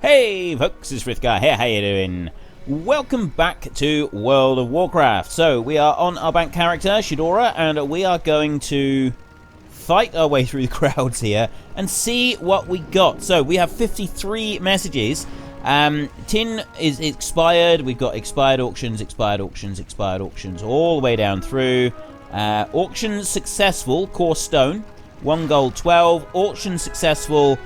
Hey folks, it's Frithgar here, how you doing? Welcome back to World of Warcraft. So, we are on our bank character, Shadora, and we are going to fight our way through the crowds here and see what we got. So, we have 53 messages. Tin is expired, we've got expired auctions, all the way down through. Auction successful, core stone, 1 gold 12, auction successful,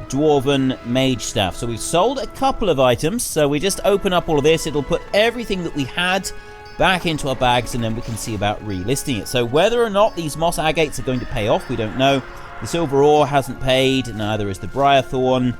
dwarven mage staff. So we've sold a couple of items, so we just open up all of this, it'll put everything that we had back into our bags, and then we can see about relisting it. So whether or not these moss agates are going to pay off, we don't know. The silver ore hasn't paid, neither is the briarthorn.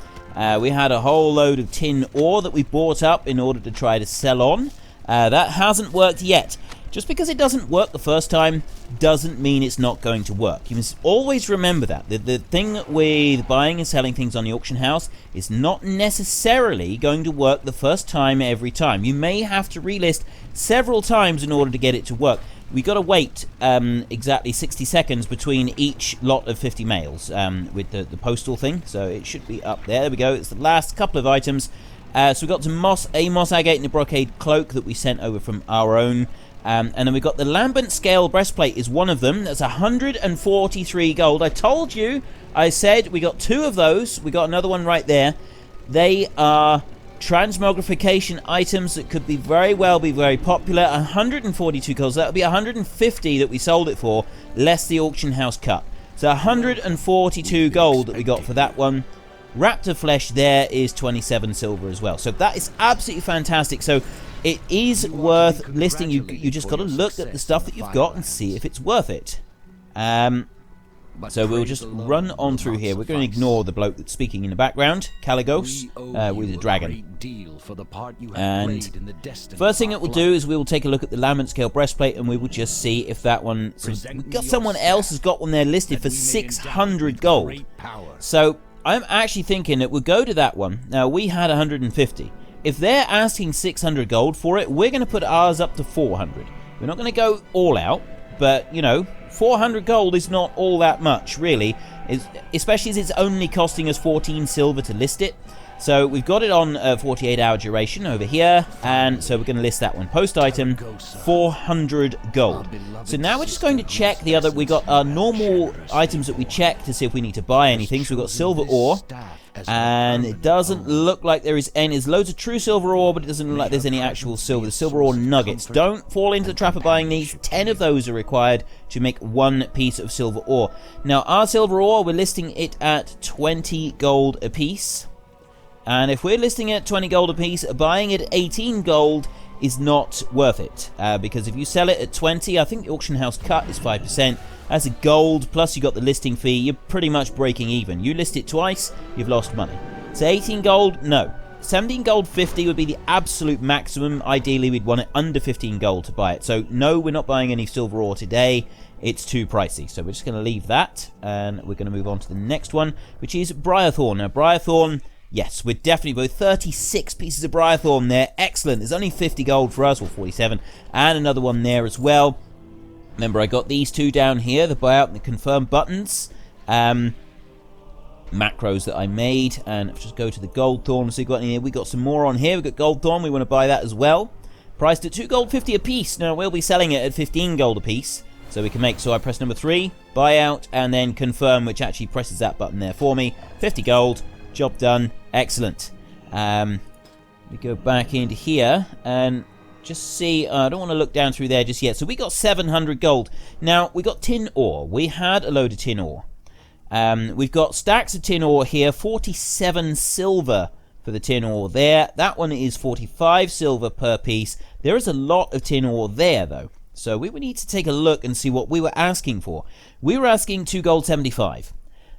We had a whole load of tin ore that we bought up in order to try to sell on. That hasn't worked yet. Just because it doesn't work the first time doesn't mean it's not going to work. You must always remember that. The thing with buying and selling things on the auction house is not necessarily going to work the first time every time. You may have to relist several times in order to get it to work. We got to wait exactly 60 seconds between each lot of 50 mails with the postal thing. So it should be up there. There we go. It's the last couple of items. So we got some moss agate and a brocade cloak that we sent over from our own. And then we got the lambent scale breastplate is one of them. That's 143 gold. I told you, I said we got 2 of those. We got another one right there. They are transmogrification items that could be very popular. 142 gold. So that would be 150 that we sold it for, less the auction house cut. So 142 gold that we got for that one. Raptor flesh there is 27 silver as well. So that is absolutely fantastic. So it is worth listing. You just got to look at the stuff that you've got and see if it's worth it. So we'll just run on through here. We're going to ignore the bloke that's speaking in the background, Caligos, with the dragon. And first thing that we'll do is we will take a look at the lambent scale breastplate, and we will just see if that one. So we've got someone else has got one there listed for 600 gold. So I'm actually thinking that we'll go to that one. Now we had 150. If they're asking 600 gold for it, we're going to put ours up to 400. We're not going to go all out, but, you know, 400 gold is not all that much, really, especially as it's only costing us 14 silver to list it. So we've got it on a 48-hour duration over here, and so we're going to list that one. Post item, 400 gold. So now we're just going to check the other. We got our normal items that we check to see if we need to buy anything. So we've got silver ore, and it doesn't look like there is any. There's loads of true silver ore, but it doesn't look like there's any actual silver. The silver ore nuggets. Don't fall into the trap of buying these. 10 of those are required to make 1 piece of silver ore. Now our silver ore, we're listing it at 20 gold a piece. And if we're listing it at 20 gold a piece, buying it at 18 gold is not worth it. Because if you sell it at 20, I think the auction house cut is 5%. That's a gold, plus you got the listing fee, you're pretty much breaking even. You list it twice, you've lost money. So 18 gold, no. 17 gold 50 would be the absolute maximum. Ideally, we'd want it under 15 gold to buy it. So no, we're not buying any silver ore today. It's too pricey. So we're just going to leave that, and we're going to move on to the next one, which is briarthorn. Now, briarthorn, yes, we're definitely both 36 pieces of briarthorn there. Excellent. There's only 50 gold for us, or 47, and another one there as well. Remember, I got these 2 down here, the buyout and the confirm buttons. Macros that I made, and just go to the gold thorn. So we got some more on here. We've got gold thorn. We want to buy that as well. Priced at 2 gold 50 a piece. Now we'll be selling it at 15 gold a piece. So we can make. So I press number 3, buyout, and then confirm, which actually presses that button there for me. 50 gold. Job done. Excellent. We go back into here and just see. I don't want to look down through there just yet. So we got 700 gold. Now we got tin ore. We had a load of tin ore. We've got stacks of tin ore here. 47 silver for the tin ore there. That one is 45 silver per piece. There is a lot of tin ore there though. So we would need to take a look and see what we were asking for. We were asking 2 gold 75.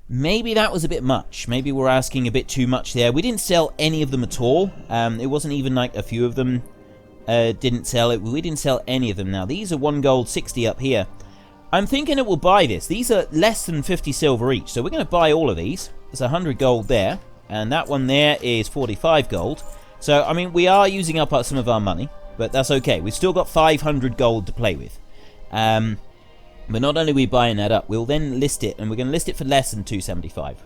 Maybe that was a bit much. Maybe we're asking a bit too much there. We didn't sell any of them at all. It wasn't even like a few of them didn't sell it. We didn't sell any of them. Now, these are 1 gold 60 up here. I'm thinking that we'll buy this. These are less than 50 silver each. So we're going to buy all of these. There's 100 gold there. And that one there is 45 gold. So, I mean, we are using up some of our money. But that's okay. We've still got 500 gold to play with. But not only are we buying that up, we'll then list it, and we're going to list it for less than 275.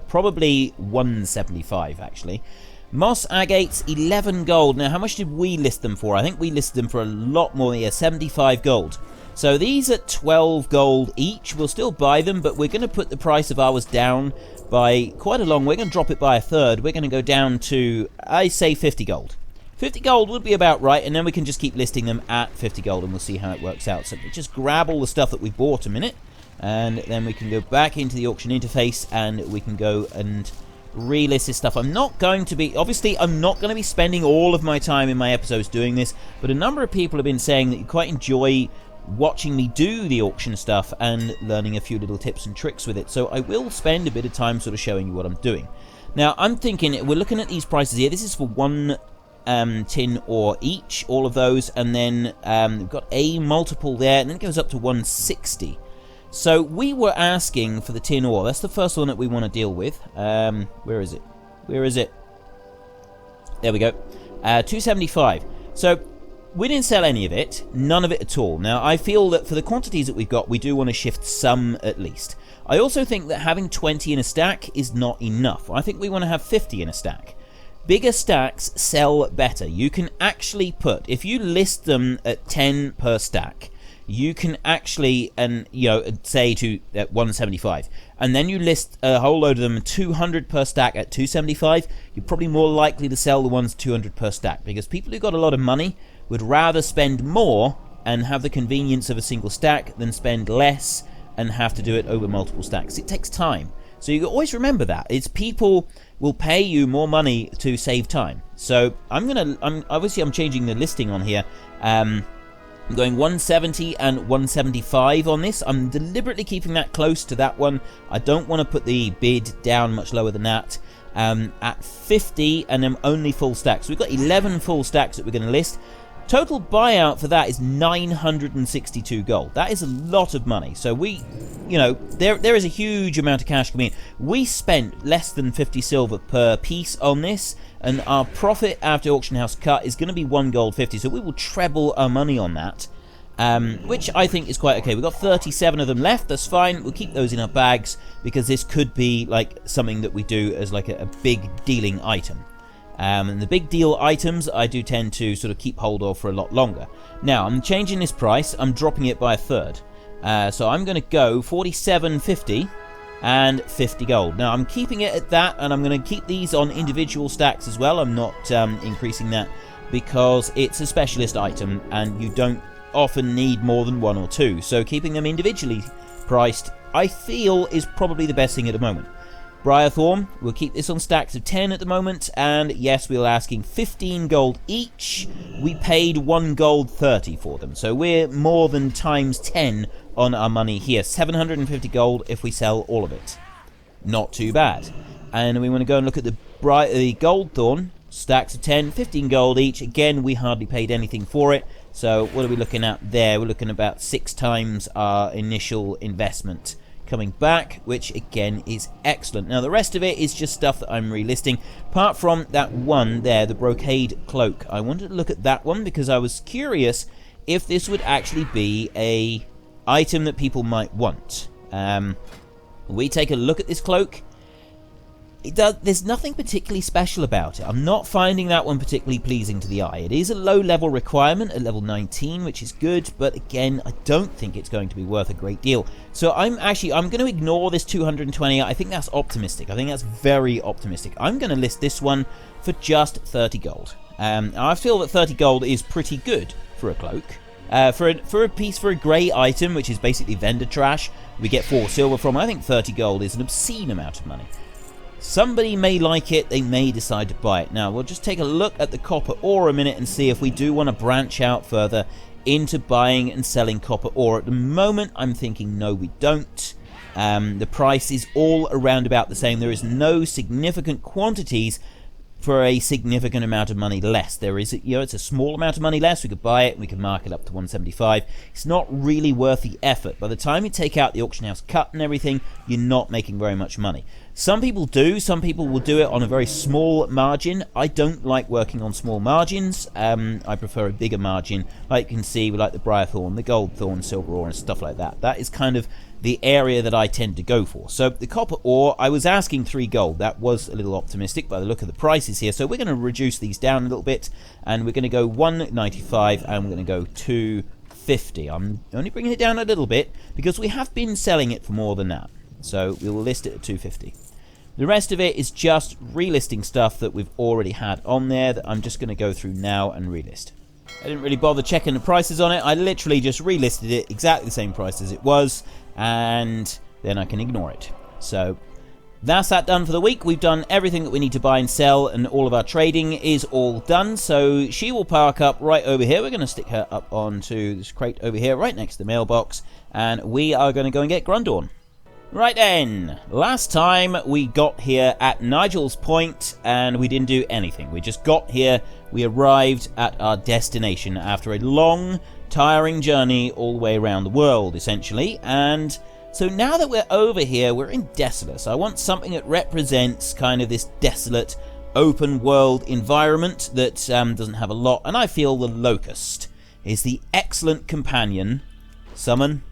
Probably 175, actually. Moss agates, 11 gold. Now, how much did we list them for? I think we listed them for a lot more. Yeah, 75 gold. So these at 12 gold each. We'll still buy them, but we're going to put the price of ours down by quite a long. We're going to drop it by a third. We're going to go down to, I say, 50 gold. 50 gold would be about right, and then we can just keep listing them at 50 gold, and we'll see how it works out. So we just grab all the stuff that we bought a minute, and then we can go back into the auction interface, and we can go and relist this stuff. I'm not going to be, obviously, I'm not going to be spending all of my time in my episodes doing this, but a number of people have been saying that you quite enjoy watching me do the auction stuff and learning a few little tips and tricks with it. So I will spend a bit of time sort of showing you what I'm doing. Now, I'm thinking, we're looking at these prices here. This is for one tin ore each, all of those, and then we've got a multiple there, and then it goes up to 160. So we were asking for the tin ore. That's the first one that we want to deal with. Where is it? Where is it? There we go. 275. So we didn't sell any of it. None of it at all. Now, I feel that for the quantities that we've got, we do want to shift some at least. I also think that having 20 in a stack is not enough. I think we want to have 50 in a stack. Bigger stacks sell better. You can actually put, if you list them at 10 per stack, you can actually, and say to at 175, and then you list a whole load of them 200 per stack at 275, you're probably more likely to sell the ones 200 per stack, because people who got a lot of money would rather spend more and have the convenience of a single stack than spend less and have to do it over multiple stacks. It takes time. So you always remember that. It's people will pay you more money to save time. So I'm changing the listing on here. I'm going 170 and 175 on this. I'm deliberately keeping that close to that one. I don't want to put the bid down much lower than that. At 50 and then only full stacks. So we've got 11 full stacks that we're going to list. Total buyout for that is 962 gold. That is a lot of money. So we, there is a huge amount of cash coming in. We spent less than 50 silver per piece on this, and our profit after auction house cut is going to be 1 gold 50. So we will treble our money on that, which I think is quite okay. We've got 37 of them left. That's fine. We'll keep those in our bags because this could be like something that we do as like a big dealing item. And the big deal items I do tend to sort of keep hold of for a lot longer. Now, I'm changing this price. I'm dropping it by a third. So I'm going to go 47.50 and 50 gold. Now, I'm keeping it at that, and I'm going to keep these on individual stacks as well. I'm not increasing that because it's a specialist item, and you don't often need more than 1 or 2. So keeping them individually priced, I feel, is probably the best thing at the moment. Briarthorn, we'll keep this on stacks of 10 at the moment, and yes, we were asking 15 gold each. We paid 1 gold 30 for them, so we're more than times 10 on our money here. 750 gold if we sell all of it. Not too bad. And we want to go and look at the Goldthorn, stacks of 10, 15 gold each. Again, we hardly paid anything for it, so what are we looking at there? We're looking at about 6 times our initial investment coming back, which again is excellent. Now the rest of it is just stuff that I'm relisting, apart from that one there, the brocade cloak. I wanted to look at that one because I was curious if this would actually be a item that people might want. We take a look at this cloak. There's nothing particularly special about it. I'm not finding that one particularly pleasing to the eye. It is a low level requirement at level 19, which is good, but again, I don't think it's going to be worth a great deal. So I'm going to ignore this 220. I think that's optimistic. I think that's very optimistic. I'm going to list this one for just 30 gold. I feel that 30 gold is pretty good for a cloak. For a piece, for a grey item, which is basically vendor trash, we get 4 silver from. I think 30 gold is an obscene amount of money. Somebody may like it, they may decide to buy it. Now, we'll just take a look at the copper ore a minute and see if we do want to branch out further into buying and selling copper ore. At the moment, I'm thinking no, we don't. The price is all around about the same. There is no significant quantities for a significant amount of money less. There is, it's a small amount of money less. We could buy it, we could mark it up to 175. It's not really worth the effort. By the time you take out the auction house cut and everything, you're not making very much money. Some people do. Some people will do it on a very small margin. I don't like working on small margins. I prefer a bigger margin. Like you can see, we like the Briarthorn, the Goldthorn, Silver Ore, and stuff like that. That is kind of the area that I tend to go for. So the copper ore, I was asking 3 gold. That was a little optimistic by the look of the prices here. So we're going to reduce these down a little bit, and we're going to go 195, and we're going to go 250. I'm only bringing it down a little bit because we have been selling it for more than that. So we will list it at 250. The rest of it is just relisting stuff that we've already had on there that I'm just going to go through now and relist. I didn't really bother checking the prices on it. I literally just relisted it exactly the same price as it was, and then I can ignore it. So that's that done for the week. We've done everything that we need to buy and sell, and all of our trading is all done. So she will park up right over here. We're going to stick her up onto this crate over here, right next to the mailbox, and we are going to go and get Grundorn. Right then, last time we got here at Nigel's Point and we didn't do anything. We just got here, we arrived at our destination after a long, tiring journey all the way around the world, essentially. And so now that we're over here, we're in Desolace. I want something that represents kind of this desolate, open world environment that doesn't have a lot. And I feel the Locust is the excellent companion. Summon.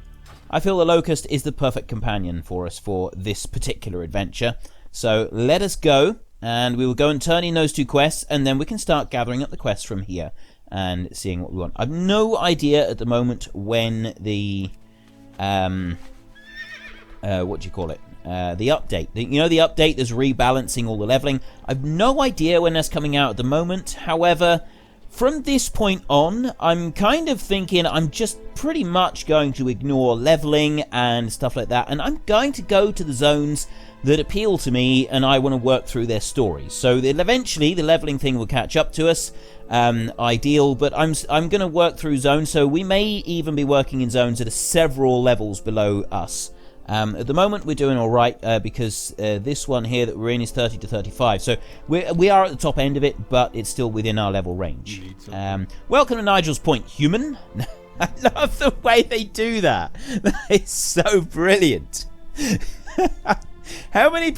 I feel the Locust is the perfect companion for us for this particular adventure. So let us go, and we will go and turn in those 2 quests, and then we can start gathering up the quests from here and seeing what we want. I've no idea at the moment when the what do you call it? The update. You know, the update that's rebalancing all the leveling. I've no idea when that's coming out at the moment. However, from this point on, I'm kind of thinking I'm just pretty much going to ignore leveling and stuff like that, and I'm going to go to the zones that appeal to me and I want to work through their stories. So eventually the leveling thing will catch up to us, ideal, but I'm going to work through zones, so we may even be working in zones that are several levels below us. At the moment we're doing all right because this one here that we're in is 30 to 35, so we are at the top end of it, but it's still within our level range. Welcome to Nigel's Point, human. I love the way they do that. That is so brilliant. How many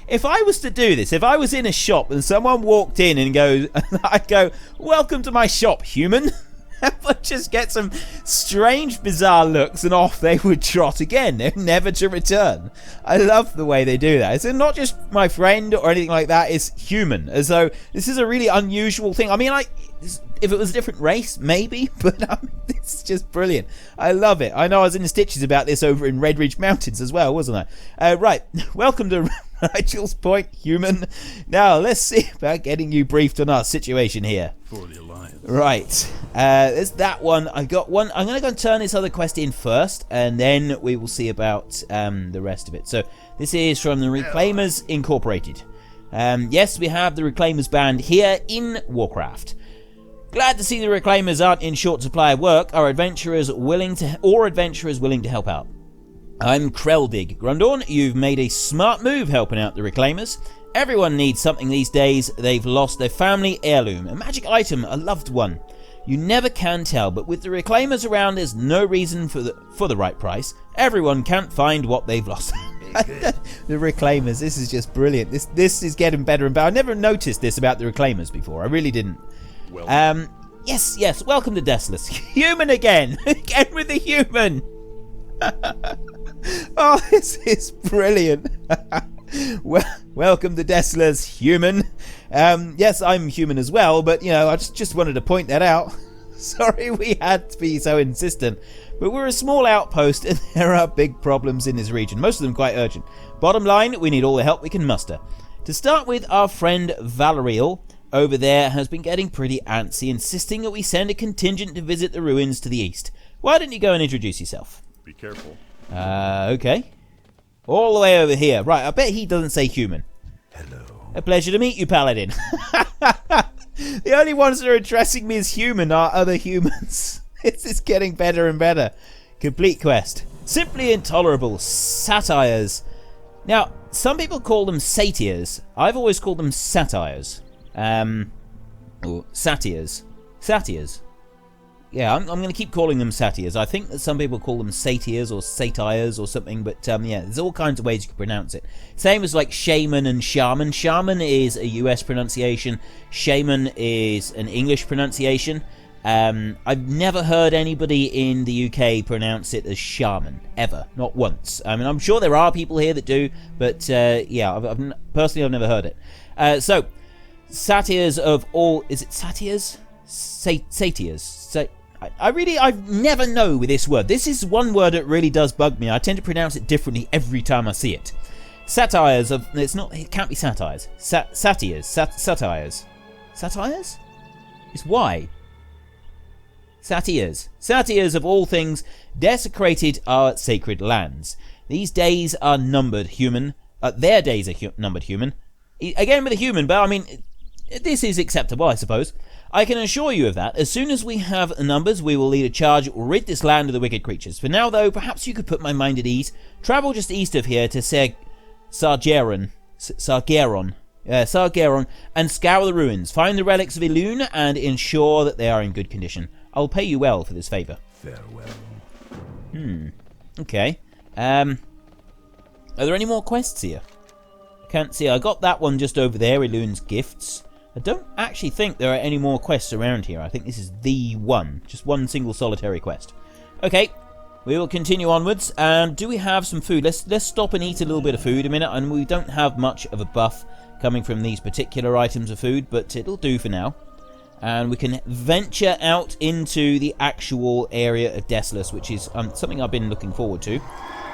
if I was to do this, if I was in a shop and someone walked in and goes, I'd go, welcome to my shop, human. But just get some strange, bizarre looks, and off they would trot again, never to return. I love the way they do that. It's not just my friend or anything like that, it's human. As though this is a really unusual thing. I mean, if it was a different race, maybe, but it's just brilliant. I love it. I know I was in the stitches about this over in Red Ridge Mountains as well, wasn't I? Right, welcome to Nigel's Point, human. Now, let's see about getting you briefed on our situation here. For the Alliance. Right, there's that one. I got one. I'm going to go and turn this other quest in first, and then we will see about the rest of it. So, this is from the Reclaimers Incorporated. Yes, we have the Reclaimers band here in Warcraft. Glad to see the Reclaimers aren't in short supply of work. Are adventurers willing to help out? I'm Kreldig. Grundorn, you've made a smart move helping out the Reclaimers. Everyone needs something these days. They've lost their family heirloom, a magic item, a loved one. You never can tell, but with the Reclaimers around, there's no reason for the right price. Everyone can't find what they've lost. The Reclaimers, this is just brilliant. This is getting better and better. I never noticed this about the Reclaimers before. I really didn't. Well, yes. Welcome to Desolace. Human again. Again with the human. Oh, this is brilliant. Welcome to Desolace, human. Yes, I'm human as well, but, I just wanted to point that out. Sorry we had to be so insistent. But we're a small outpost, and there are big problems in this region, most of them quite urgent. Bottom line, we need all the help we can muster. To start with, our friend Valeriel over there has been getting pretty antsy, insisting that we send a contingent to visit the ruins to the east. Why don't you go and introduce yourself? Be careful. Okay. All the way over here. Right, I bet he doesn't say human. Hello. A pleasure to meet you, Paladin. The only ones that are addressing me as human are other humans. This is getting better and better. Complete quest. Simply intolerable. Satires. Now, some people call them satyrs. I've always called them satires. Or satyrs. Satyrs. Yeah, I'm going to keep calling them satyrs. I think that some people call them satyrs or satires or something, but yeah, there's all kinds of ways you can pronounce it. Same as like shaman and shaman. Shaman is a US pronunciation. Shaman is an English pronunciation. I've never heard anybody in the UK pronounce it as shaman, ever. Not once. I mean, I'm sure there are people here that do, but yeah, personally I've never heard it. So, satyrs of all... Is it satyrs? Satyrs. I never know with this word. This is one word that really does bug me. I tend to pronounce it differently every time I see it. Satires of... It can't be satires. Satyrs. Satires. Satires? It's Y. Satyrs. Satyrs of all things desecrated our sacred lands. These days are numbered, human. Their days are numbered, human. Again with a human, but I mean, this is acceptable, I suppose. I can assure you of that. As soon as we have numbers, we will lead a charge, rid this land of the wicked creatures. For now, though, perhaps you could put my mind at ease. Travel just east of here to Sargeron, and scour the ruins. Find the relics of Elune and ensure that they are in good condition. I'll pay you well for this favour. Farewell. Okay. Are there any more quests here? I can't see. I got that one just over there, Elune's Gifts. I don't actually think there are any more quests around here. I think this is the one. Just one single solitary quest. Okay. We will continue onwards. And do we have some food? Let's stop and eat a little bit of food a minute. And we don't have much of a buff coming from these particular items of food, but it'll do for now. And we can venture out into the actual area of Desolace, which is something I've been looking forward to.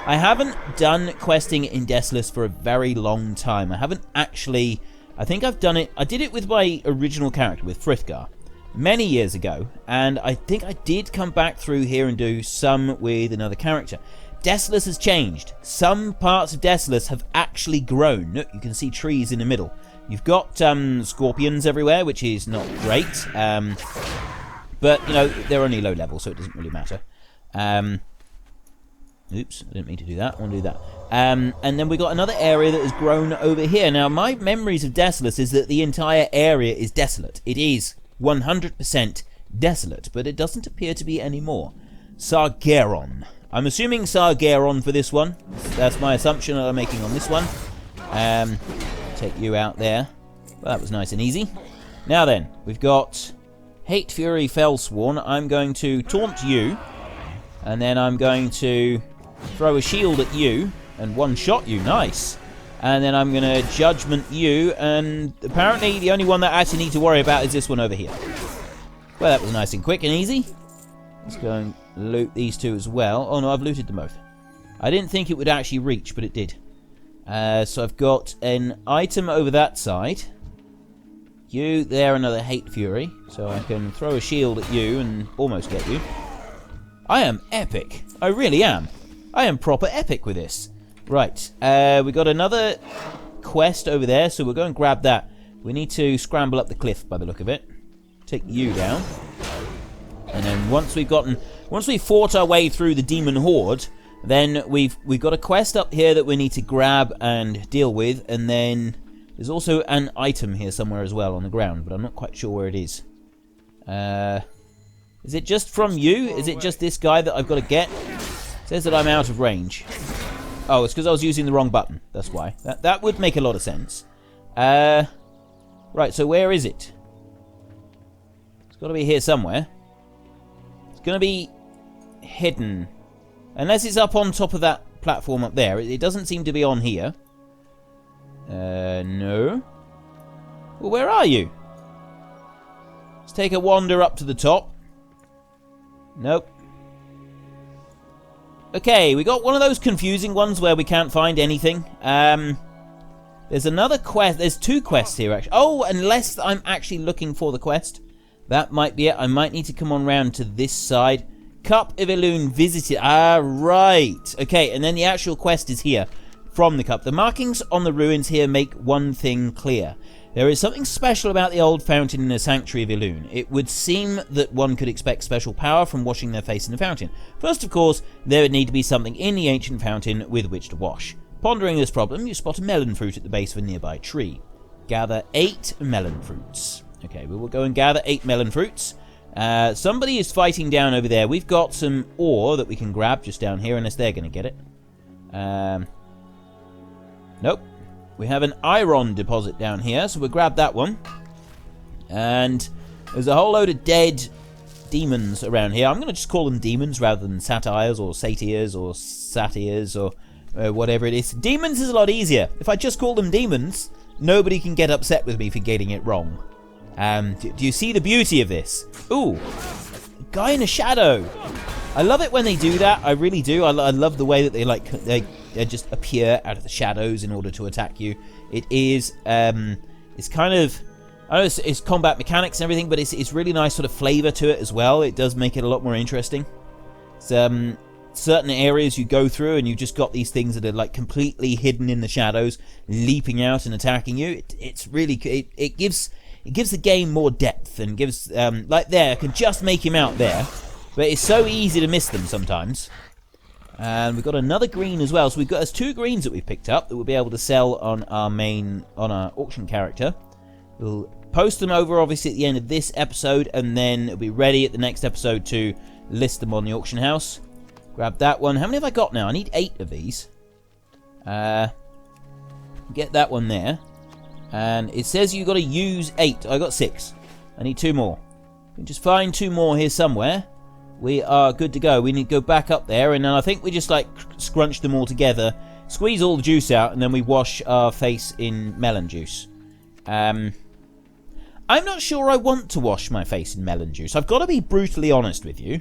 I haven't done questing in Desolace for a very long time. I haven't actually... I think I've done it... I did it with my original character, with Frithgar, many years ago. And I think I did come back through here and do some with another character. Desolace has changed. Some parts of Desolace have actually grown. Look, you can see trees in the middle. You've got scorpions everywhere, which is not great. But, you know, they're only low level, so it doesn't really matter. Oops, I didn't mean to do that. I want to do that. And then we got another area that has grown over here. Now, my memories of Desolace is that the entire area is desolate. It is 100% desolate, but it doesn't appear to be anymore. Sargeron. I'm assuming Sargeron for this one. That's my assumption that I'm making on this one. Take you out there. Well, that was nice and easy. Now then, we've got Hate Fury Fellsworn. I'm going to taunt you, and then I'm going to throw a shield at you and one-shot you. Nice. And then I'm going to judgment you, and apparently the only one that I actually need to worry about is this one over here. Well, that was nice and quick and easy. Let's go and loot these two as well. Oh no, I've looted them both. I didn't think it would actually reach, but it did. So I've got an item over that side. You there, another Hate Fury. So I can throw a shield at you and almost get you. I am epic. I really am. I am proper epic with this. Right. We got another quest over there, so we'll go and grab that. We need to scramble up the cliff by the look of it. Take you down. And then once we've fought our way through the demon horde, then we've got a quest up here that we need to grab and deal with, and then there's also an item here somewhere as well on the ground, but I'm not quite sure where it is. Is it just from you? Is it just this guy that I've got to get? It says that I'm out of range. Oh, it's because I was using the wrong button. That's why. That would make a lot of sense. Right, so where is it? It's got to be here somewhere. It's going to be hidden. Unless it's up on top of that platform up there. It doesn't seem to be on here. No. Well, where are you? Let's take a wander up to the top. Nope. Okay, we got one of those confusing ones where we can't find anything. There's another quest. There's two quests here, actually. Oh, unless I'm actually looking for the quest. That might be it. I might need to come on round to this side. Cup of Elune visited. Ah, right. Okay, and then the actual quest is here from the cup. The markings on the ruins here make one thing clear. There is something special about the old fountain in the sanctuary of Elune. It would seem that one could expect special power from washing their face in the fountain. First, of course, there would need to be something in the ancient fountain with which to wash. Pondering this problem, you spot a melon fruit at the base of a nearby tree. Gather 8 melon fruits. Okay, we will go and gather 8 melon fruits. Somebody is fighting down over there. We've got some ore that we can grab just down here, unless they're going to get it. Nope. We have an iron deposit down here, so we'll grab that one. And there's a whole load of dead demons around here. I'm going to just call them demons rather than satyrs or satyrs or satyrs or whatever it is. Demons is a lot easier. If I just call them demons, nobody can get upset with me for getting it wrong. Do you see the beauty of this? Ooh, guy in a shadow. I love it when they do that. I really do. I love the way that they just appear out of the shadows in order to attack you. It is it's kind of, I know it's combat mechanics and everything, but it's really nice sort of flavor to it as well. It does make it a lot more interesting. It's, certain areas you go through and you've just got these things that are like completely hidden in the shadows, leaping out and attacking you. It's really, it gives the game more depth and gives, like there, I can just make him out there, but it's so easy to miss them sometimes. And we've got another green as well, so there's 2 greens that we've picked up that we'll be able to sell on our auction character. We'll post them over obviously at the end of this episode, and then it'll be ready at the next episode to list them on the auction house. Grab that one. How many have I got now? I need 8 of these. Get that one there. And it says you've got to use 8. I got 6. I need 2 more. We can just find 2 more here somewhere. We are good to go. We need to go back up there, and then I think we just like scrunch them all together, squeeze all the juice out, and then we wash our face in melon juice. I'm not sure I want to wash my face in melon juice. I've got to be brutally honest with you.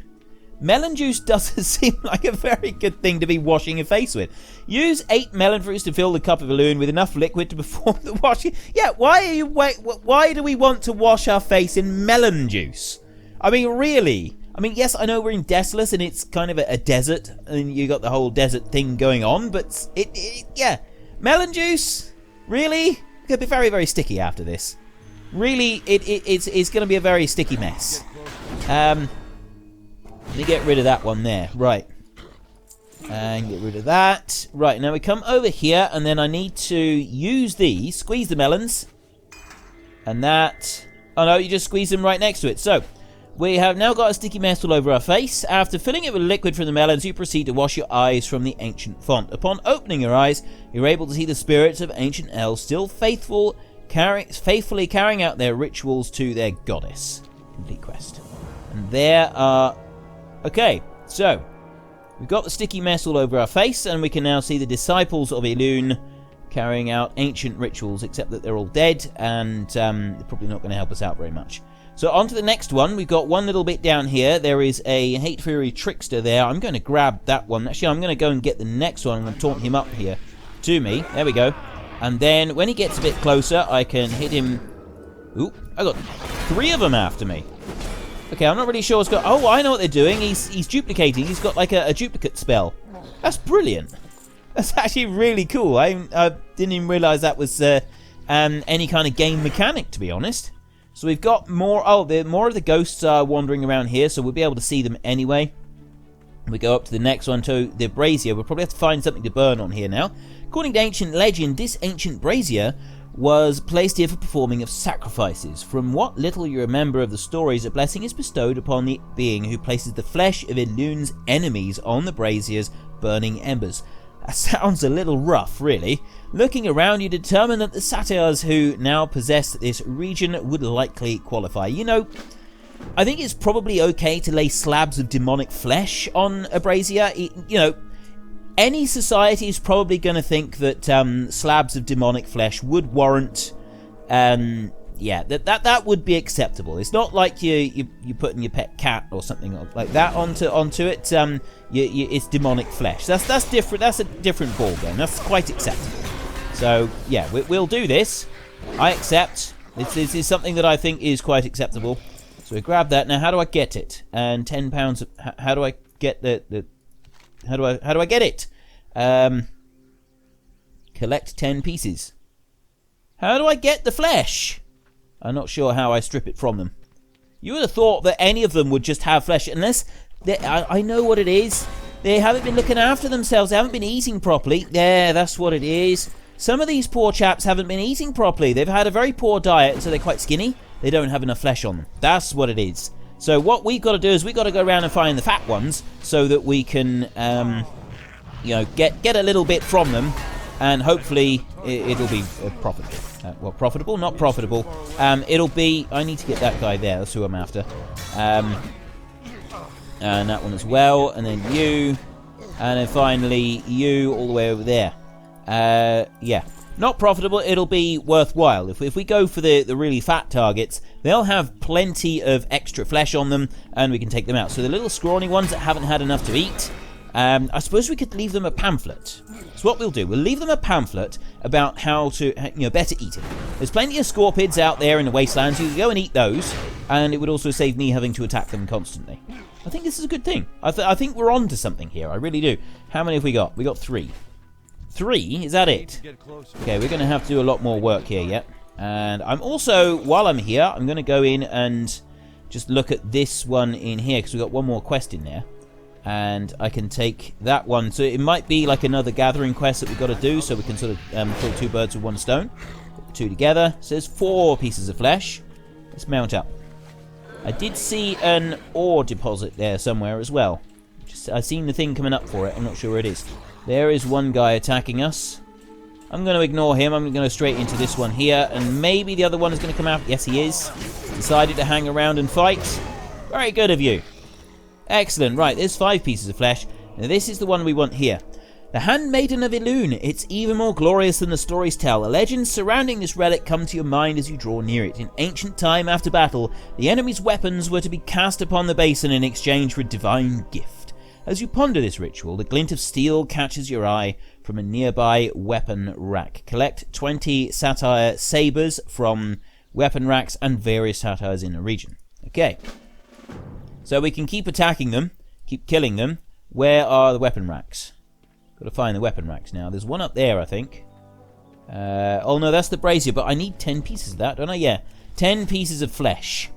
Melon juice doesn't seem like a very good thing to be washing your face with. Use 8 melon fruits to fill the cup of balloon with enough liquid to perform the washing. Yeah, why do we want to wash our face in melon juice? I mean, really? I mean, yes, I know we're in Desolace and it's kind of a desert, and you got the whole desert thing going on, but yeah, melon juice, really? It's gonna be very, very sticky after this. Really, it's gonna be a very sticky mess. Let me get rid of that one there. Right. And get rid of that. Right, now we come over here, and then I need to use these. Squeeze the melons. And that... Oh no, you just squeeze them right next to it. So, we have now got a sticky mess all over our face. After filling it with liquid from the melons, you proceed to wash your eyes from the ancient font. Upon opening your eyes, you're able to see the spirits of ancient elves still faithfully carrying out their rituals to their goddess. Complete quest. And there are... Okay, so we've got the sticky mess all over our face, and we can now see the disciples of Elune carrying out ancient rituals, except that they're all dead, and they're probably not going to help us out very much. So on to the next one. We've got one little bit down here. There is a Hate Fury Trickster there. I'm going to grab that one. Actually, I'm going to go and get the next one. I'm going to taunt him up here to me. There we go. And then when he gets a bit closer, I can hit him. Ooh, I got 3 of them after me. Okay, I'm not really sure what's going on. Oh, I know what they're doing. He's duplicating. He's got like a duplicate spell. That's brilliant. That's actually really cool. I didn't even realize that was any kind of game mechanic, to be honest. So we've got more... Oh, more of the ghosts are wandering around here, so we'll be able to see them anyway. We go up to the next one, to the brazier. We'll probably have to find something to burn on here now. According to ancient legend, this ancient brazier was placed here for performing of sacrifices. From what little you remember of the stories, a blessing is bestowed upon the being who places the flesh of Ilune's enemies on the brazier's burning embers. That sounds a little rough, really. Looking around, you determine that the satyrs who now possess this region would likely qualify. You know, I think it's probably okay to lay slabs of demonic flesh on a brazier. You know, any society is probably going to think that slabs of demonic flesh would warrant, yeah, that would be acceptable. It's not like you putting your pet cat or something like that onto it. It's demonic flesh. That's different. That's a different ball game. That's quite acceptable. So yeah, we'll do this. I accept. This is something that I think is quite acceptable. So we grab that. Now, how do I get it? And £10. How do I get the How do I get it? Collect 10 pieces. How do I get the flesh? I'm not sure how I strip it from them. You would have thought that any of them would just have flesh, unless I know what it is. They haven't been looking after themselves. They haven't been eating properly. Yeah, that's what it is. Some of these poor chaps haven't been eating properly. They've had a very poor diet, so they're quite skinny. They don't have enough flesh on them. That's what it is. So what we've got to do is we've got to go around and find the fat ones so that we can, you know, get a little bit from them, and hopefully it'll be profitable. Well, profitable, not profitable. It'll be... I need to get that guy there. That's who I'm after. And that one as well. And then you. And then finally you all the way over there. Yeah. Not profitable, it'll be worthwhile. If we go for the really fat targets, they'll have plenty of extra flesh on them, and we can take them out. So the little scrawny ones that haven't had enough to eat, I suppose we could leave them a pamphlet. So what we'll do, we'll leave them a pamphlet about how to, better eat it. There's plenty of scorpids out there in the wastelands. You can go and eat those, and it would also save me having to attack them constantly. I think this is a good thing. I think we're on to something here, I really do. How many have we got? We got 3. 3? Is that it? Okay, we're going to have to do a lot more work here yet. And I'm also, while I'm here, I'm going to go in and just look at this one in here, because we've got one more quest in there. And I can take that one. So it might be like another gathering quest that we've got to do, so we can sort of kill 2 birds with 1 stone. Put the 2 together. So there's 4 pieces of flesh. Let's mount up. I did see an ore deposit there somewhere as well. I've seen the thing coming up for it. I'm not sure where it is. There is one guy attacking us. I'm going to ignore him. I'm going to go straight into this one here. And maybe the other one is going to come out. Yes, he is. Decided to hang around and fight. Very good of you. Excellent. Right, there's 5 pieces of flesh. Now, this is the one we want here. The Handmaiden of Elune. It's even more glorious than the stories tell. The legends surrounding this relic come to your mind as you draw near it. In ancient time after battle, the enemy's weapons were to be cast upon the basin in exchange for a divine gift. As you ponder this ritual, the glint of steel catches your eye from a nearby weapon rack. Collect 20 satire sabers from weapon racks and various satires in the region. Okay. So we can keep attacking them, keep killing them. Where are the weapon racks? Got to find the weapon racks now. There's one up there, I think. Oh no, that's the brazier, but I need 10 pieces of that, don't I? Yeah. 10 pieces of flesh.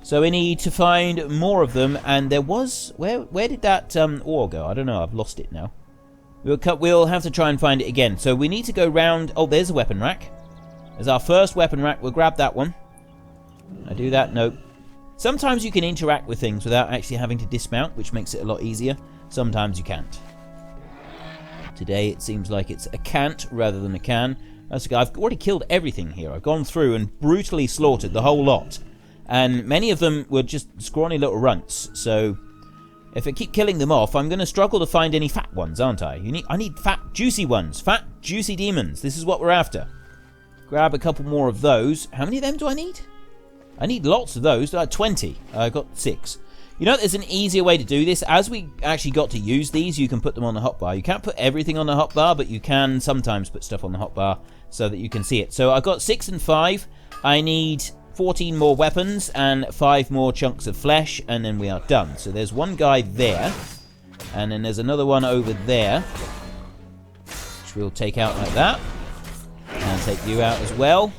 So we need to find more of them, and there was... Where did that ore go? I don't know, I've lost it now. We'll have to try and find it again. So we need to go round... Oh, there's a weapon rack. There's our first weapon rack. We'll grab that one. I do that? No. Sometimes you can interact with things without actually having to dismount, which makes it a lot easier. Sometimes you can't. Today it seems like it's a can't rather than a can. I've already killed everything here. I've gone through and brutally slaughtered the whole lot. And many of them were just scrawny little runts. So if I keep killing them off, I'm going to struggle to find any fat ones, aren't I? I need fat, juicy ones. Fat, juicy demons. This is what we're after. Grab a couple more of those. How many of them do I need? I need lots of those. 20. I got 6. You know, there's an easier way to do this. As we actually got to use these, you can put them on the hotbar. You can't put everything on the hotbar, but you can sometimes put stuff on the hotbar so that you can see it. So I've got 6 and 5. I need 14 more weapons and 5 more chunks of flesh, and then we are done. So there's one guy there, and then there's another one over there, which we'll take out like that, and take you out as well.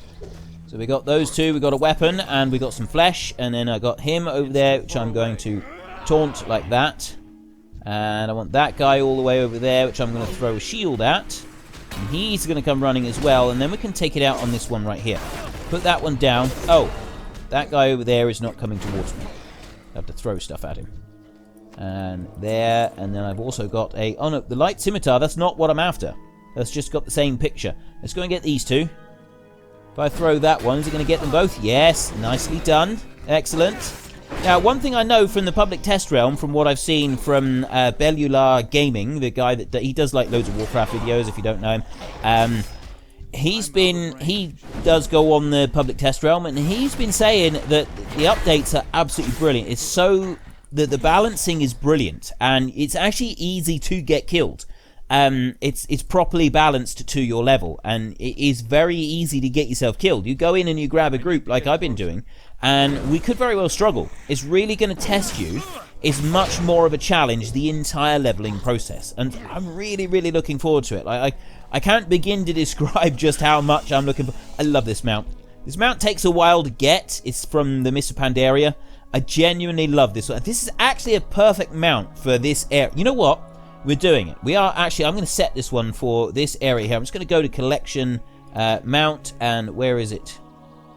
So we got those 2, we got a weapon, and we got some flesh, and then I got him over there, which I'm going to taunt like that. And I want that guy all the way over there, which I'm going to throw a shield at. And he's going to come running as well, and then we can take it out on this one right here. Put that one down. Oh, that guy over there is not coming towards me. I have to throw stuff at him. And there, and then I've also got a... Oh no, the light scimitar, that's not what I'm after. That's just got the same picture. Let's go and get these 2. If I throw that one, is it going to get them both? Yes, nicely done. Excellent. Now, one thing I know from the public test realm, from what I've seen from Bellular Gaming, the guy that he does like loads of Warcraft videos, if you don't know him, he does go on the public test realm, and he's been saying that the updates are absolutely brilliant. It's so that the balancing is brilliant, and it's actually easy to get killed. It's properly balanced to your level, and it is very easy to get yourself killed. You go in and you grab a group like I've been doing, and we could very well struggle. It's really going to test you. It's much more of a challenge, the entire leveling process, and I'm really, really looking forward to it. I can't begin to describe just how much I'm looking for. I love this mount. This mount takes a while to get. It's from the Mists of Pandaria. I genuinely love this one. This is actually a perfect mount for this area. You know what? We're doing it. We are actually... I'm going to set this one for this area here. I'm just going to go to collection, mount, and where is it?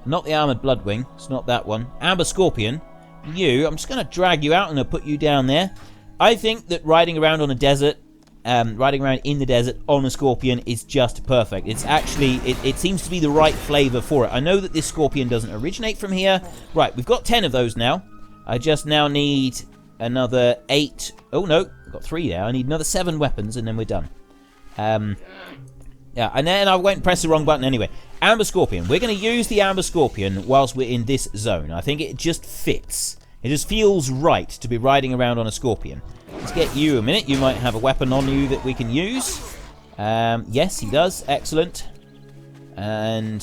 Not the Armored Bloodwing. It's not that one. Amber Scorpion. You. I'm just going to drag you out and I'll put you down there. I think that riding around on a desert... riding around in the desert on a scorpion is just perfect. It's actually, it seems to be the right flavor for it. I know that this scorpion doesn't originate from here. Right, we've got 10 of those now. I just now need another 8. Oh, no. I've got 3 there. I need another 7 weapons, and then we're done. Yeah, and then I went and pressed the wrong button anyway. Amber Scorpion. We're going to use the Amber Scorpion whilst we're in this zone. I think it just fits. It just feels right to be riding around on a Scorpion. Let's get you a minute. You might have a weapon on you that we can use. Yes, he does. Excellent. And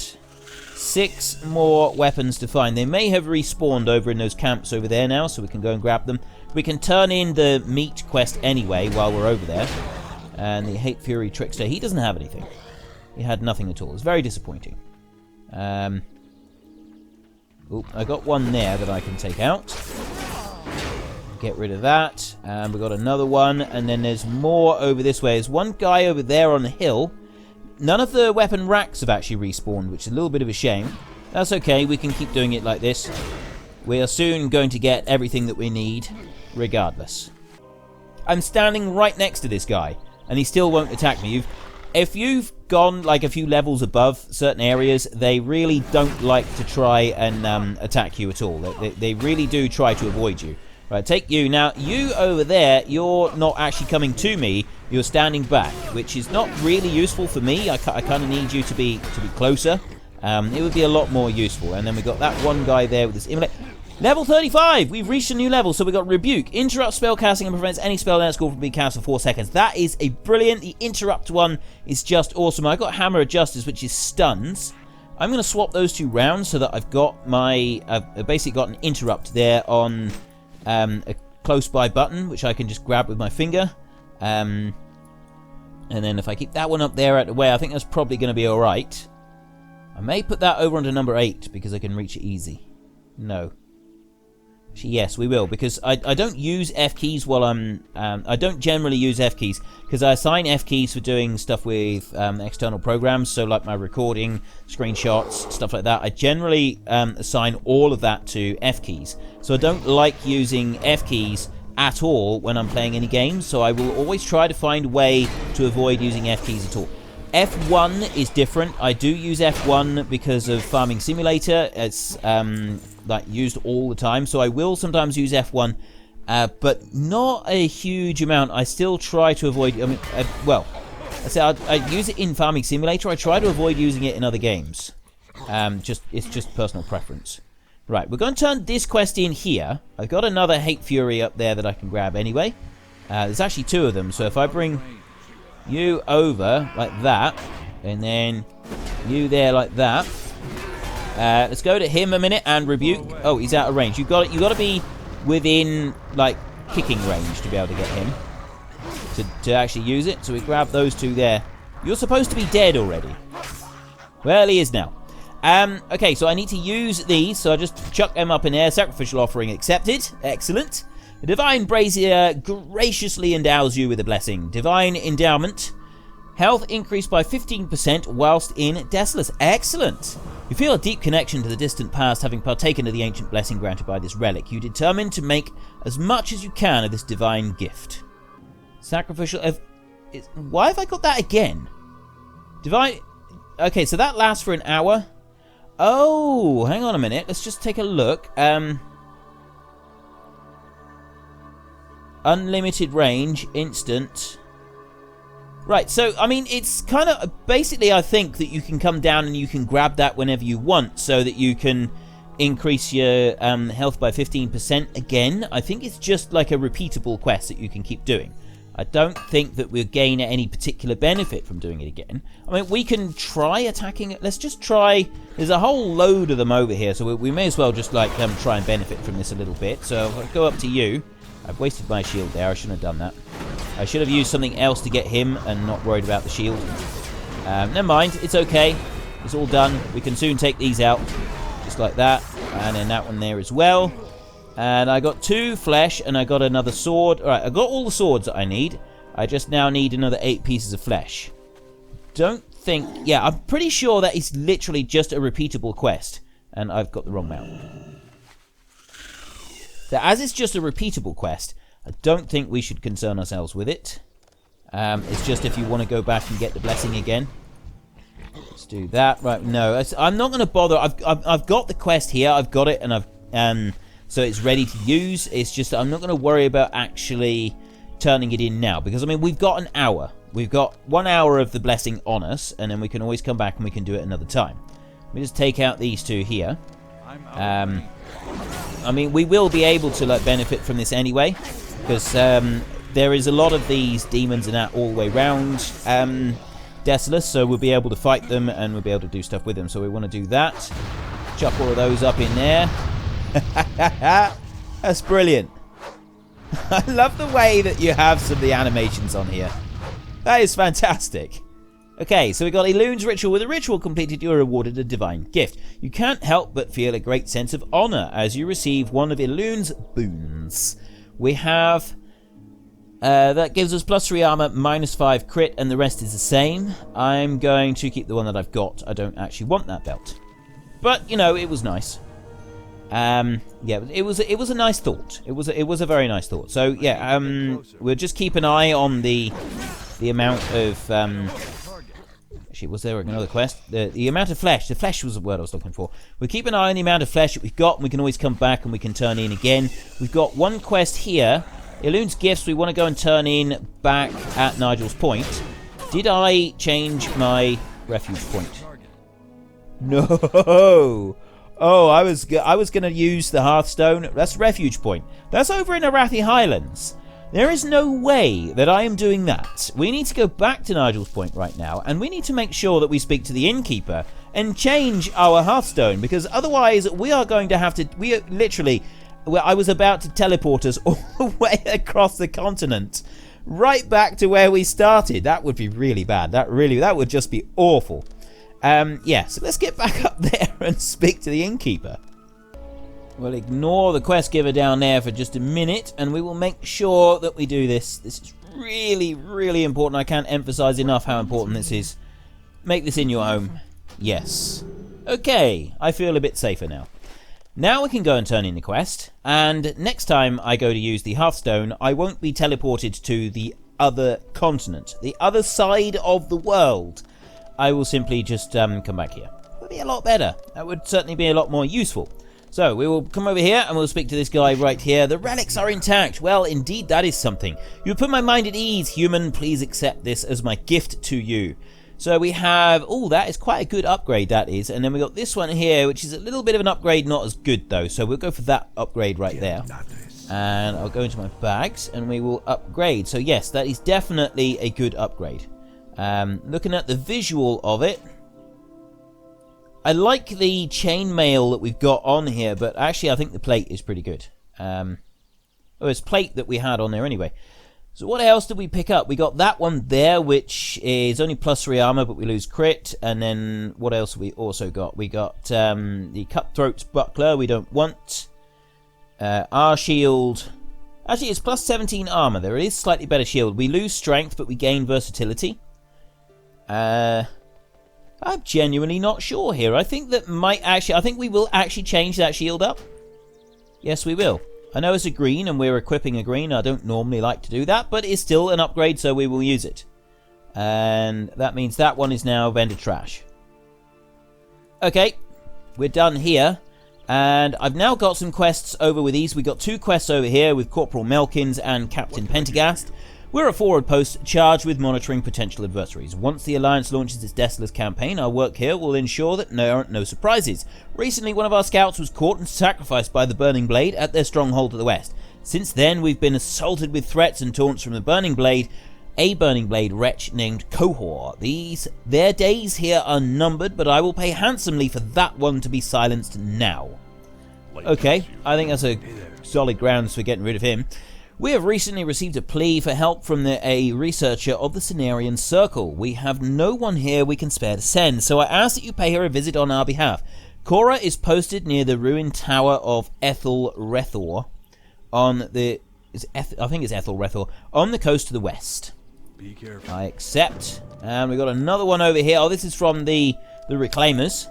6 more weapons to find. They may have respawned over in those camps over there now, so we can go and grab them. We can turn in the meat quest anyway while we're over there. And the Hate Fury Trickster, he doesn't have anything. He had nothing at all. It's very disappointing. Oop, I got one there that I can take out. Get rid of that. And we got another one. And then there's more over this way. There's one guy over there on the hill. None of the weapon racks have actually respawned, which is a little bit of a shame. That's okay. We can keep doing it like this. We are soon going to get everything that we need, regardless. I'm standing right next to this guy, and he still won't attack me. If you've gone like a few levels above certain areas, they really don't like to try and attack you at all. They really do try to avoid you. Right, take you. Now, you over there, you're not actually coming to me. You're standing back, which is not really useful for me. I kind of need you to be closer. It would be a lot more useful. And then we got that one guy there with this immolate. Level 35! We've reached a new level, so we got Rebuke. Interrupts spell casting and prevents any spell at score from being cast for 4 seconds. That is a brilliant. The Interrupt one is just awesome. I got Hammer of Justice, which is stuns. I'm going to swap those 2 rounds so that I've got my... I've basically got an Interrupt there on a close-by button, which I can just grab with my finger. And then if I keep that one up there out of the way, I think that's probably going to be alright. I may put that over onto number 8, because I can reach it easy. No. Actually, yes, we will, because I don't use F keys while I'm... I don't generally use F keys, because I assign F keys for doing stuff with external programs, so like my recording, screenshots, stuff like that. I generally assign all of that to F keys. So I don't like using F keys at all when I'm playing any games, so I will always try to find a way to avoid using F keys at all. F1 is different. I do use F1 because of Farming Simulator. It's like used all the time, so I will sometimes use F1, but not a huge amount. I still try to avoid. I mean, well, I use it in Farming Simulator. I try to avoid using it in other games. It's just personal preference. Right, we're going to turn this quest in here. I've got another Hate Fury up there that I can grab anyway. There's actually 2 of them, so if I bring you over like that, and then you there like that. Let's go to him a minute and Rebuke. Oh, he's out of range. You got to be within like kicking range to be able to get him to actually use it. So we grab those 2 there. You're supposed to be dead already. Well, he is now. Okay, so I need to use these, so I just chuck them up in there. Sacrificial offering accepted. Excellent. The Divine Brazier graciously endows you with a blessing. Divine Endowment. Health increased by 15% whilst in Desolace. Excellent. You feel a deep connection to the distant past, having partaken of the ancient blessing granted by this relic. You determine to make as much as you can of this divine gift. Sacrificial... why have I got that again? Divine... Okay, so that lasts for an hour. Oh, hang on a minute. Let's just take a look. Unlimited range, instant. Right, so, I mean, it's kind of... Basically, I think that you can come down and you can grab that whenever you want, so that you can increase your health by 15% again. I think it's just like a repeatable quest that you can keep doing. I don't think that we'll gain any particular benefit from doing it again. I mean, we can try attacking it. Let's just try... There's a whole load of them over here, so we may as well just, like, try and benefit from this a little bit. So, I'll go up to you. I've wasted my shield there. I shouldn't have done that. I should have used something else to get him and not worried about the shield. Never mind. It's okay. It's all done. We can soon take these out. Just like that. And then that one there as well. And I got 2 flesh and I got another sword. Alright, I got all the swords that I need. I just now need another 8 pieces of flesh. Don't think... Yeah, I'm pretty sure that is literally just a repeatable quest. And I've got the wrong mount. So as it's just a repeatable quest, I don't think we should concern ourselves with it. It's just if you want to go back and get the blessing again. Let's do that. Right, no, I'm not going to bother. I've got the quest here. I've got it, and so it's ready to use. It's just that I'm not going to worry about actually turning it in now, because I mean, we've got an hour. We've got 1 hour of the blessing on us, and then we can always come back and we can do it another time. Let me just take out these two here. I mean, we will be able to like benefit from this anyway, because there is a lot of these demons and that all the way around Desolace, so we'll be able to fight them and we'll be able to do stuff with them. So we want to do that. Chuck all of those up in there. That's brilliant. I love the way that you have some of the animations on here. That is fantastic. Okay, so we got Elune's ritual. With a ritual completed, you are awarded a divine gift. You can't help but feel a great sense of honor as you receive one of Elune's boons. We have... that gives us +3 armor, -5 crit, and the rest is the same. I'm going to keep the one that I've got. I don't actually want that belt. But, you know, it was nice. Yeah, it was a nice thought. It was a very nice thought. So, yeah, we'll just keep an eye on the amount of... Actually, was there another quest? The amount of flesh. The flesh was the word I was looking for. We'll keep an eye on the amount of flesh that we've got, and we can always come back and we can turn in again. We've got one quest here. Elune's gifts we want to go and turn in back at Nigel's Point. Did I change my refuge point? No! Oh, I was going to use the Hearthstone. That's refuge point. That's over in Arathi Highlands. There is no way that I am doing that. We need to go back to Nigel's Point right now, and we need to make sure that we speak to the innkeeper and change our Hearthstone, because otherwise we are going to have to... We are literally... I was about to teleport us all the way across the continent, right back to where we started. That would be really bad. That would just be awful. Yeah, so let's get back up there and speak to the innkeeper. We'll ignore the quest giver down there for just a minute, and we will make sure that we do this. This is really, really important. I can't emphasize enough how important this is. Make this in your home. Yes. Okay, I feel a bit safer now. Now we can go and turn in the quest, and next time I go to use the Hearthstone, I won't be teleported to the other continent, the other side of the world. I will simply just come back here. That would be a lot better. That would certainly be a lot more useful. So we will come over here and we'll speak to this guy right here. The relics are intact. Well, indeed, that is something. You put my mind at ease, human. Please accept this as my gift to you. So we have... Oh, that is quite a good upgrade, that is. And then we got this one here, which is a little bit of an upgrade, not as good, though. So we'll go for that upgrade right there. And I'll go into my bags and we will upgrade. So yes, that is definitely a good upgrade. Looking at the visual of it, I like the chainmail that we've got on here, but actually I think the plate is pretty good. Oh, it's plate that we had on there anyway. So what else did we pick up? We got that one there, which is only +3 armor, but we lose crit. And then what else have we also got? We got the Cutthroat's Buckler we don't want. Our shield. Actually, it's +17 armor. There is slightly better shield. We lose strength, but we gain versatility. I'm genuinely not sure here. I think that I think we will actually change that shield up. Yes, we will. I know it's a green and we're equipping a green. I don't normally like to do that, but it's still an upgrade, so we will use it. And that means that one is now vendor trash. Okay, we're done here. And I've now got some quests over with these. We've got 2 quests over here with Corporal Melkins and Captain Pentagast. We're a forward post charged with monitoring potential adversaries. Once the Alliance launches its Desolace campaign, our work here will ensure that there are no surprises. Recently, one of our scouts was caught and sacrificed by the Burning Blade at their stronghold to the west. Since then, we've been assaulted with threats and taunts from the Burning Blade, a Burning Blade wretch named Cohor. Their days here are numbered, but I will pay handsomely for that one to be silenced now. Okay, I think that's a solid grounds for getting rid of him. We have recently received a plea for help from a researcher of the Cenarian Circle. We have no one here we can spare to send, so I ask that you pay her a visit on our behalf. Cora is posted near the ruined tower of Ethel Rethor on the... I think it's Ethel Rethor, on the coast to the west. Be careful. I accept. And we got another one over here. Oh, this is from the Reclaimers.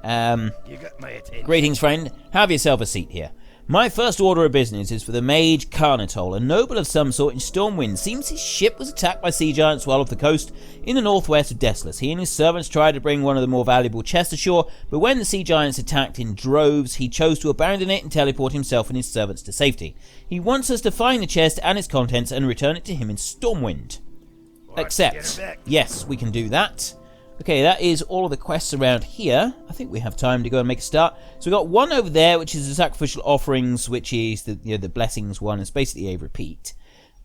You got my attention. Greetings, friend. Have yourself a seat here. My first order of business is for the mage Carnatol, a noble of some sort in Stormwind. Seems his ship was attacked by sea giants while off the coast in the northwest of Desolace. He and his servants tried to bring one of the more valuable chests ashore, but when the sea giants attacked in droves, he chose to abandon it and teleport himself and his servants to safety. He wants us to find the chest and its contents and return it to him in Stormwind. Accept. Yes, we can do that. Okay, that is all of the quests around here. I think we have time to go and make a start. So we've got one over there, which is the sacrificial offerings, which is the the blessings one. It's basically a repeat.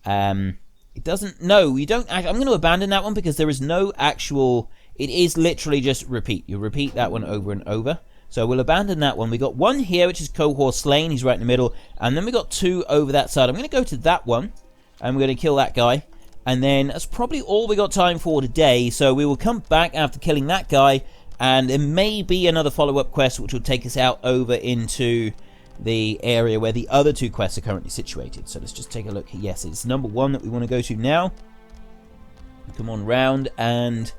It doesn't. No, you don't. I'm going to abandon that one because there is no actual. It is literally just repeat. You repeat that one over and over. So we'll abandon that one. We got one here, which is Cohor Slain. He's right in the middle, and then we got two over that side. I'm going to go to that one, and we're going to kill that guy. And then that's probably all we got time for today, so we will come back after killing that guy, and there may be another follow-up quest which will take us out over into the area where the other two quests are currently situated. So let's just take a look. Yes, it's number one that we want to go to now. Come on round and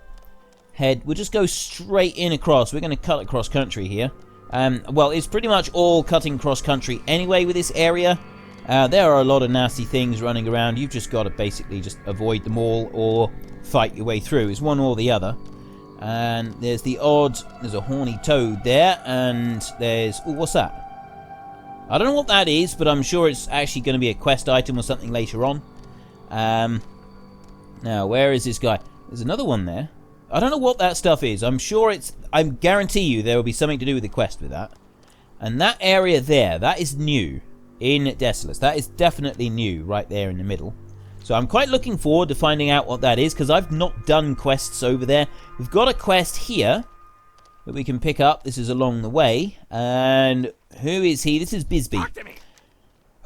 head. We'll just go straight in across. We're going to cut across country here. Well, it's pretty much all cutting cross country anyway with this area. There are a lot of nasty things running around. You've just got to basically just avoid them all or fight your way through. It's one or the other. And there's the odd... There's a horny toad there. And there's... Oh, what's that? I don't know what that is, but I'm sure it's actually going to be a quest item or something later on. Now, where is this guy? There's another one there. I don't know what that stuff is. I'm sure it's... I guarantee you there will be something to do with the quest with that. And that area there, that is new. In Desolace. That is definitely new right there in the middle. So I'm quite looking forward to finding out what that is because I've not done quests over there. We've got a quest here that we can pick up. This is along the way. And who is he? This is Bisbee.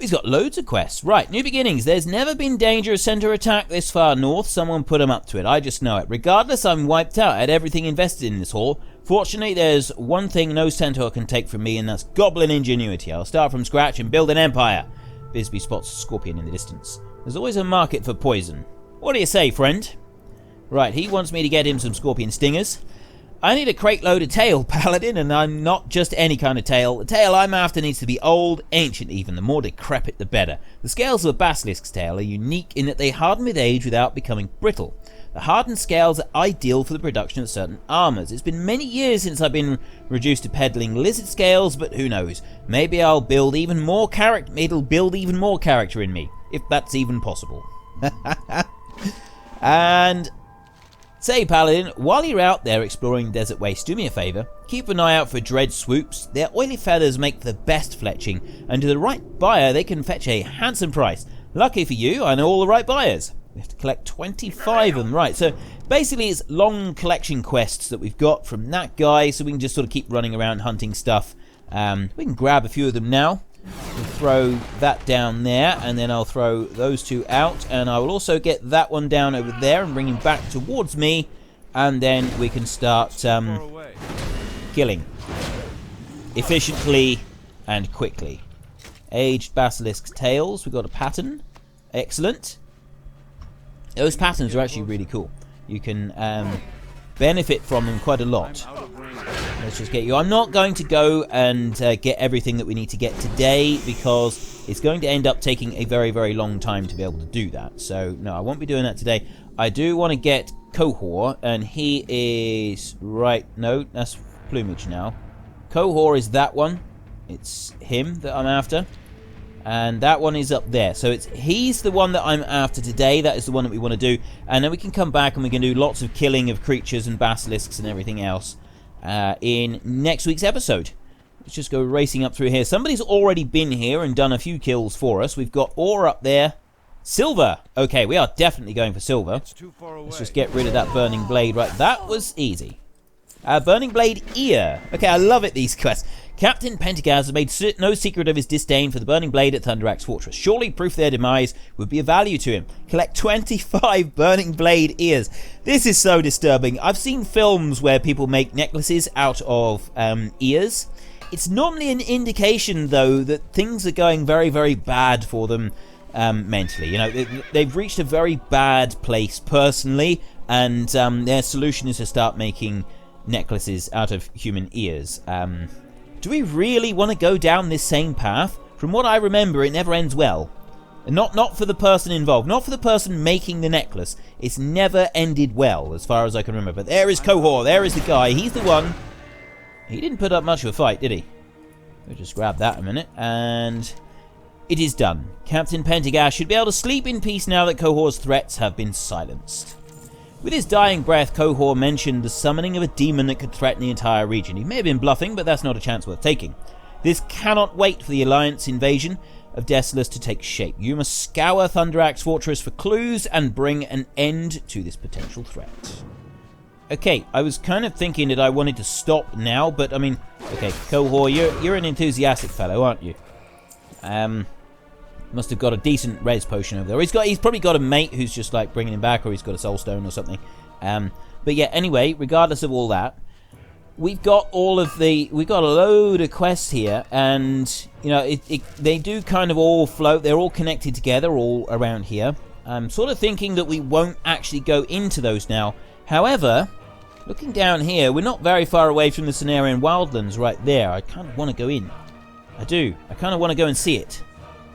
He's got loads of quests. Right, new beginnings. There's never been danger of centaur attack this far north. Someone put him up to it. I just know it. Regardless, I'm wiped out. I had everything invested in this haul. Fortunately, there's one thing no centaur can take from me, and that's goblin ingenuity. I'll start from scratch and build an empire. Bisbee spots a scorpion in the distance. There's always a market for poison. What do you say, friend? Right, he wants me to get him some scorpion stingers. I need a crate load of tail, Paladin, and I'm not just any kind of tail. The tail I'm after needs to be old, ancient even. The more decrepit, the better. The scales of a basilisk's tail are unique in that they harden with age without becoming brittle. The hardened scales are ideal for the production of certain armors. It's been many years since I've been reduced to peddling lizard scales, but who knows? Maybe I'll build even more character. It'll build even more character in me, if that's even possible. And say, Paladin, while you're out there exploring desert waste, do me a favor. Keep an eye out for dread swoops. Their oily feathers make the best fletching, and to the right buyer, they can fetch a handsome price. Lucky for you, I know all the right buyers. We have to collect 25 of them, right? So basically it's long collection quests that we've got from that guy, so we can just sort of keep running around hunting stuff. We can grab a few of them now. We'll throw that down there, and then I'll throw those two out, and I will also get that one down over there and bring him back towards me, and then we can start killing efficiently and quickly. Aged basilisk tails, we've got a pattern. Excellent. Those patterns are actually really cool. You can benefit from them quite a lot. Let's just get you. I'm not going to go and get everything that we need to get today because it's going to end up taking a very, very long time to be able to do that. So, no, I won't be doing that today. I do want to get Cohor, and he is... Right, no, that's plumage now. Cohor is that one. It's him that I'm after. And that one is up there. So he's the one that I'm after today. That is the one that we want to do. And then we can come back and we can do lots of killing of creatures and basilisks and everything else in next week's episode. Let's just go racing up through here. Somebody's already been here and done a few kills for us. We've got ore up there. Silver. Okay, we are definitely going for silver. Let's just get rid of that burning blade. Right, that was easy. Burning blade ear. Okay, I love it, these quests. Captain Pentagaz has made no secret of his disdain for the burning blade at Thunderaxe Fortress. Surely proof their demise would be of value to him. Collect 25 burning blade ears. This is so disturbing. I've seen films where people make necklaces out of ears. It's normally an indication, though, that things are going very, very bad for them mentally. You know, they've reached a very bad place personally, and their solution is to start making necklaces out of human ears. Do we really want to go down this same path? From what I remember, it never ends well. And not for the person involved, not for the person making the necklace. It's never ended well, as far as I can remember. But there is Cohor, there is the guy. He's the one. He didn't put up much of a fight, did he? We'll just grab that a minute, and it is done. Captain Pentagast should be able to sleep in peace now that Cohor's threats have been silenced. With his dying breath, Cohor mentioned the summoning of a demon that could threaten the entire region. He may have been bluffing, but that's not a chance worth taking. This cannot wait for the Alliance invasion of Desolace to take shape. You must scour Thunderax's fortress for clues and bring an end to this potential threat. Okay, I was kind of thinking that I wanted to stop now, but I mean, okay, Cohor, you're an enthusiastic fellow, aren't you? Must have got a decent res potion over there. He's probably got a mate who's just like bringing him back, or he's got a soul stone or something. But yeah, anyway, regardless of all that, we've got a load of quests here, and you know, they do kind of all float. They're all connected together, all around here. I'm sort of thinking that we won't actually go into those now. However, looking down here, we're not very far away from the Cenarian Wildlands right there. I kind of want to go in. I do. I kind of want to go and see it.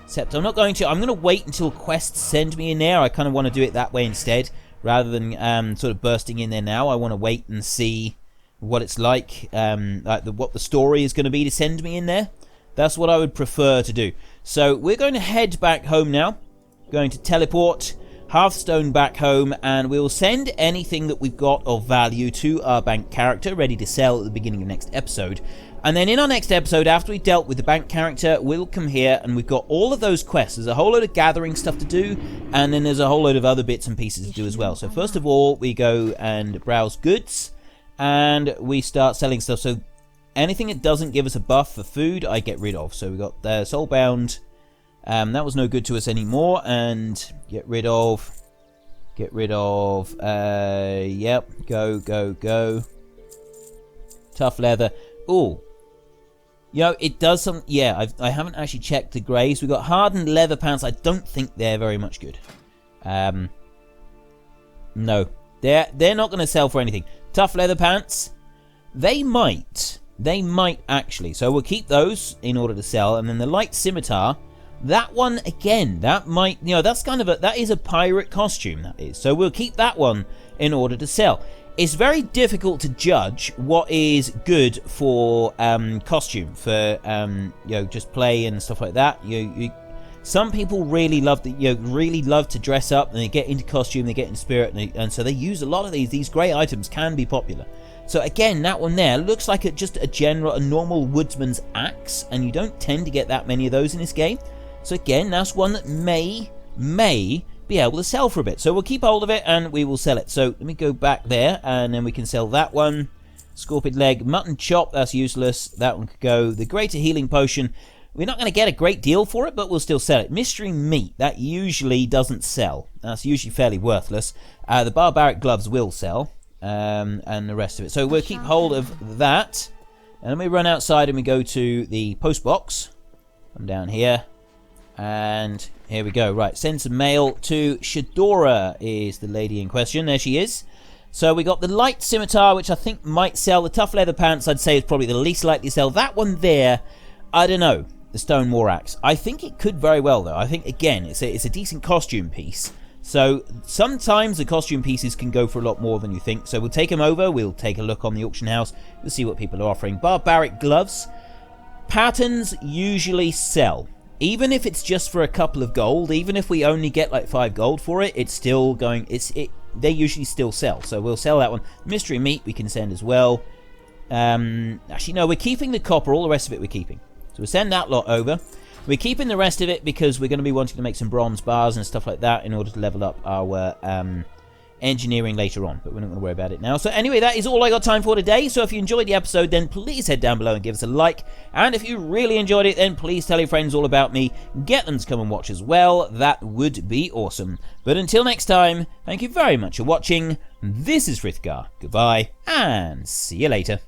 Except I'm not going to. I'm going to wait until quests send me in there. I kind of want to do it that way instead, rather than sort of bursting in there now. I want to wait and see what it's like what the story is going to be to send me in there. That's what I would prefer to do. So we're going to head back home now. Going to teleport Hearthstone back home, and we'll send anything that we've got of value to our bank character, ready to sell at the beginning of next episode. And then in our next episode, after we've dealt with the bank character, we'll come here and we've got all of those quests. There's a whole load of gathering stuff to do, and then there's a whole load of other bits and pieces to do as well. So first of all, we go and browse goods, and we start selling stuff. So anything that doesn't give us a buff for food, I get rid of. So we got the Soulbound. That was no good to us anymore, and get rid of, yep, go. Tough leather. Ooh. You know, it does some, yeah, I haven't actually checked the greys. We've got hardened leather pants. I don't think they're very much good. No. They're not going to sell for anything. Tough leather pants, they might actually. So we'll keep those in order to sell, and then the light scimitar, that one, again, that might, you know, that's kind of that is a pirate costume, that is. So we'll keep that one in order to sell. It's very difficult to judge what is good for costume, for you know, just play and stuff like that. Some people really love to dress up, and they get into costume, they get into spirit, and so they use a lot of these grey items can be popular. So again, that one there looks like just a normal woodsman's axe, and you don't tend to get that many of those in this game. So again, that's one that may be able to sell for a bit. So we'll keep hold of it and we will sell it. So let me go back there, and then we can sell that one. Scorpion leg, mutton chop, that's useless. That one could go. The greater healing potion, we're not going to get a great deal for it, but we'll still sell it. Mystery meat, that usually doesn't sell. That's usually fairly worthless. The barbaric gloves will sell, and the rest of it. So we'll keep hold of that. And then we run outside and we go to the post box. Come down here. And here we go. Right, send some mail to Shadora is the lady in question. There she is. So we got the light scimitar, which I think might sell. The tough leather pants, I'd say, is probably the least likely to sell. That one there, I don't know. The stone war axe. I think it could very well, though. I think, again, it's a decent costume piece. So sometimes the costume pieces can go for a lot more than you think. So we'll take them over. We'll take a look on the auction house. We'll see what people are offering. Barbaric gloves. Patterns usually sell. Even if it's just for a couple of gold, even if we only get like 5 gold for it, it's still going, they usually still sell. So we'll sell that one. Mystery meat we can send as well. Actually, no, we're keeping the copper. All the rest of it we're keeping. So we'll send that lot over. We're keeping the rest of it because we're going to be wanting to make some bronze bars and stuff like that in order to level up our engineering later on, but we're not going to worry about it now. So anyway, that is all I got time for today. So if you enjoyed the episode, then please head down below and give us a like. And if you really enjoyed it, then please tell your friends all about me. Get them to come and watch as well. That would be awesome. But until next time, thank you very much for watching. This is Frithgar. Goodbye, and see you later.